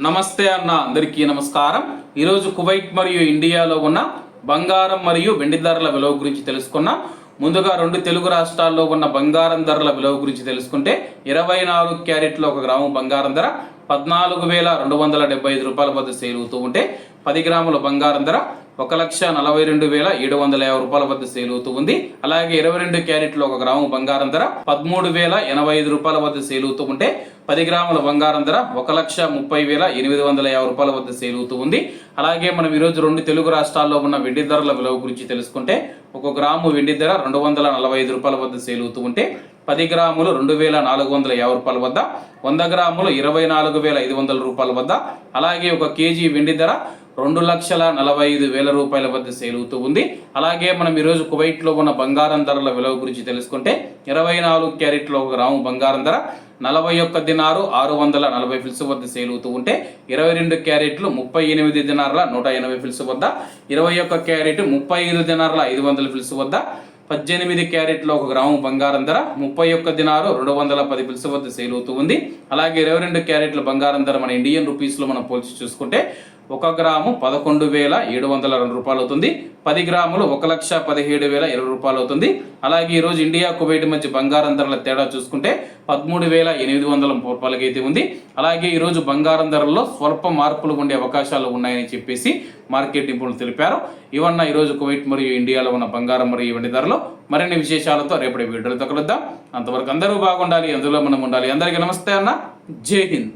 నమస్తే అన్న అందరికీ నమస్కారం. ఈరోజు కువైట్ మరియు ఇండియాలో ఉన్న బంగారం మరియు వెండి ధరల విలువ గురించి తెలుసుకున్నాం. ముందుగా రెండు తెలుగు రాష్ట్రాల్లో ఉన్న బంగారం ధరల విలువ గురించి తెలుసుకుంటే 24 క్యారెట్లో 1 గ్రాము బంగారం ధర 14,275 రూపాయల వద్ద సేల్ అవుతూ ఉంటే 10 గ్రాముల బంగారం ధర 1,42,750 రూపాయల వద్ద సేల్ అవుతూ ఉంది. అలాగే 22 క్యారెట్లో 1 గ్రాము బంగారం ధర 13,085 రూపాయల వద్ద సేల్ అవుతూ ఉంటే 10 గ్రాముల బంగారం ధర 1,30,850 రూపాయల వద్ద సేల్ అవుతూ ఉంది. అలాగే మనం ఈరోజు రెండు తెలుగు రాష్ట్రాల్లో ఉన్న వెండి ధరల విలువ గురించి తెలుసుకుంటే 1 గ్రాము వెండి ధర 245 రూపాయల వద్ద సేల్ అవుతూ ఉంటే 10 గ్రాములు 2,450 రూపాయల వద్ద, 100 గ్రాములు 24,500 రూపాయల వద్ద, అలాగే 1 కేజీ వెండి ధర 2,45,000 రూపాయల వద్ద సేల్ అవుతూ ఉంది. అలాగే మనం ఈరోజు కువైట్లో ఉన్న బంగారం ధరల విలువ గురించి తెలుసుకుంటే 24 క్యారెట్లో 1 గ్రాము బంగారం ధర 41 దినారు 640 ఫిల్స్ వద్ద సేల్ అవుతూ ఉంటే 22 క్యారెట్లు 38 దినార్ల 180 ఫిల్స్ వద్ద, 21 క్యారెట్ 35 దినార్ల 500 ఫిల్స్ వద్ద, 18 క్యారెట్లో 1 గ్రాము బంగారం ధర 31 దినారు 210 ఫిల్స్ వద్ద సేల్ అవుతూ ఉంది. అలాగే 22 క్యారెట్ల బంగారం ధర మన ఇండియన్ రూపీస్లో మనం పోల్చి చూసుకుంటే 1 గ్రాము 11,702 రూపాయలు అవుతుంది. 10 గ్రాములు 1,17,020 రూపాయలు అవుతుంది. అలాగే ఈరోజు ఇండియా కువైట్ మధ్య బంగారం ధరల తేడా చూసుకుంటే 13,800 రూపాయలకి అయితే ఉంది. అలాగే ఈరోజు బంగారం ధరల్లో స్వల్ప మార్పులు ఉండే అవకాశాలు ఉన్నాయని చెప్పేసి మార్కెట్ నిపుణులు తెలిపారు. ఇవన్న ఈరోజు కువైట్ మరియు ఇండియాలో ఉన్న బంగారం మరియు వెండి ధరలు. మరిన్ని విశేషాలతో రేపటి వీడియోలతో కలుద్దాం. అంతవరకు అందరూ బాగుండాలి, అందులో మనం ఉండాలి. అందరికీ నమస్తే అన్న, జై హింద్.